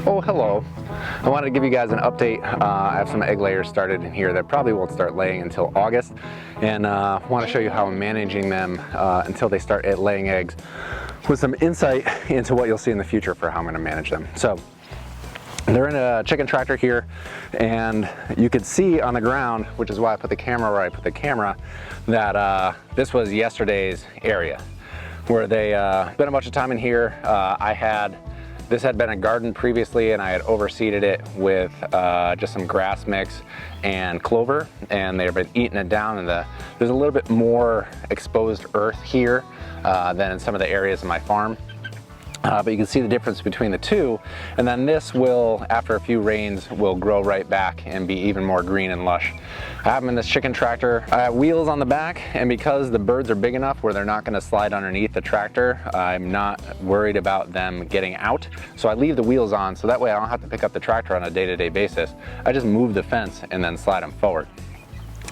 Oh, hello. I wanted to give you guys an update. I have some egg layers started in here that probably won't start laying until August, and want to show you how I'm managing them until they start laying eggs, with some insight into what you'll see in the future for how I'm going to manage them. So they're in a chicken tractor here, and you could see on the ground, which is why I put the camera where I put the camera, that this was yesterday's area where they spent a bunch of time in here. This had been a garden previously, and I had overseeded it with just some grass mix and clover, and they've been eating it down. And there's a little bit more exposed earth here than in some of the areas of my farm. But you can see the difference between the two. And then this will, after a few rains, will grow right back and be even more green and lush. I have them in this chicken tractor. I have wheels on the back, and because the birds are big enough where they're not going to slide underneath the tractor, I'm not worried about them getting out. So I leave the wheels on, so that way I don't have to pick up the tractor on a day-to-day basis. I just move the fence and then slide them forward.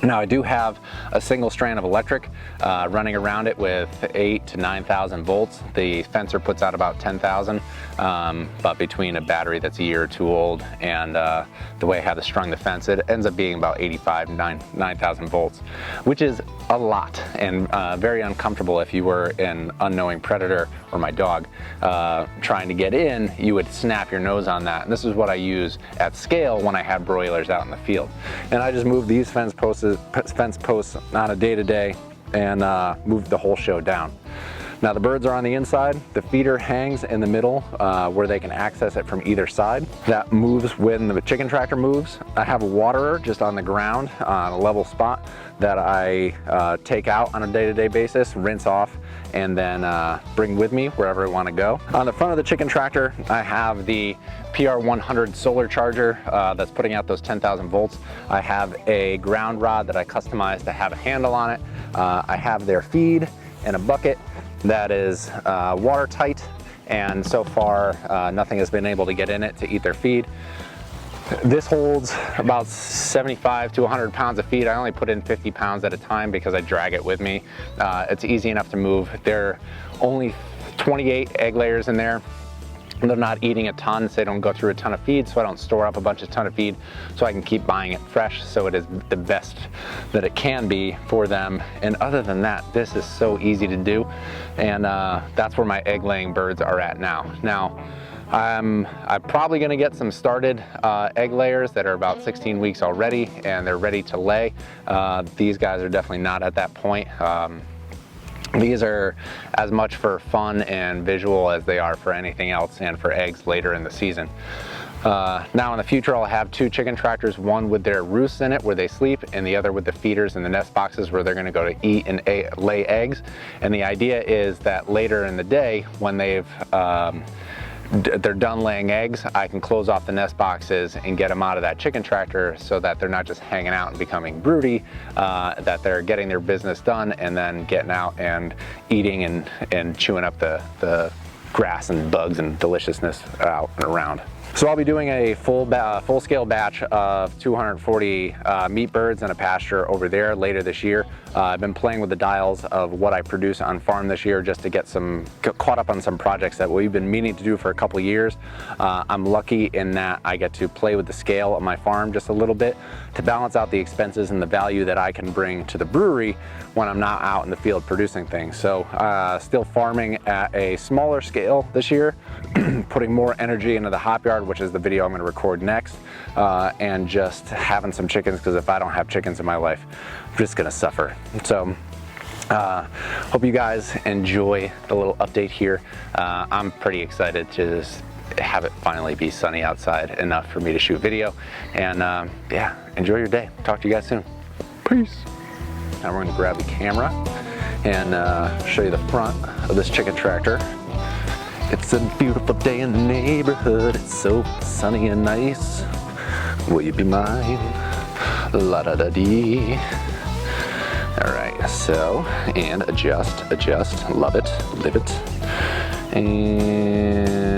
Now I do have a single strand of electric running around it with 8,000 to 9,000 volts. The fencer puts out about 10,000, but between a battery that's a year or two old and the way I have strung the fence, it ends up being about 9,000 volts, which is a lot and very uncomfortable. If you were an unknowing predator or my dog trying to get in, you would snap your nose on that. And this is what I use at scale when I have broilers out in the field. And I just move these fence posts on a day-to-day and move the whole show down. Now the birds are on the inside. The feeder hangs in the middle where they can access it from either side. That moves when the chicken tractor moves. I have a waterer just on the ground on a level spot that I take out on a day-to-day basis, rinse off, and then bring with me wherever I want to go. On the front of the chicken tractor, I have the PR100 solar charger that's putting out those 10,000 volts. I have a ground rod that I customized to have a handle on it. I have their feed in a bucket that is watertight, and so far nothing has been able to get in it to eat their feed. This holds about 75 to 100 pounds of feed. I only put in 50 pounds at a time because I drag it with me. It's easy enough to move. There are only 28 egg layers in there. They're not eating a ton, so they don't go through a ton of feed, so I don't store up a bunch of ton of feed, so I can keep buying it fresh, so it is the best that it can be for them. And other than that, this is so easy to do, and that's where my egg laying birds are at now. Now, I'm probably going to get some started egg layers that are about 16 weeks already, and they're ready to lay. These guys are definitely not at that point. These are as much for fun and visual as they are for anything else, and for eggs later in the season. Now in the future, I'll have two chicken tractors, one with their roosts in it where they sleep, and the other with the feeders and the nest boxes where they're going to go to eat and lay eggs. And the idea is that later in the day, when they're done laying eggs, I can close off the nest boxes and get them out of that chicken tractor so that they're not just hanging out and becoming broody, that they're getting their business done and then getting out and eating and chewing up the grass and bugs and deliciousness out and around. So I'll be doing a full-scale batch of 240 meat birds in a pasture over there later this year. I've been playing with the dials of what I produce on farm this year just to get caught up on some projects that we've been meaning to do for a couple of years. I'm lucky in that I get to play with the scale of my farm just a little bit to balance out the expenses and the value that I can bring to the brewery when I'm not out in the field producing things. So still farming at a smaller scale this year, putting more energy into the hop yard, which is the video I'm going to record next, and just having some chickens, because if I don't have chickens in my life, I'm just going to suffer. So hope you guys enjoy the little update here. I'm pretty excited to just have it finally be sunny outside enough for me to shoot video, and yeah, enjoy your day. Talk to you guys soon. Peace. Now we're going to grab the camera and show you the front of this chicken tractor. It's a beautiful day in the neighborhood. It's so sunny and nice. Will you be mine? La da da dee. All right, so, and adjust, love it, live it. And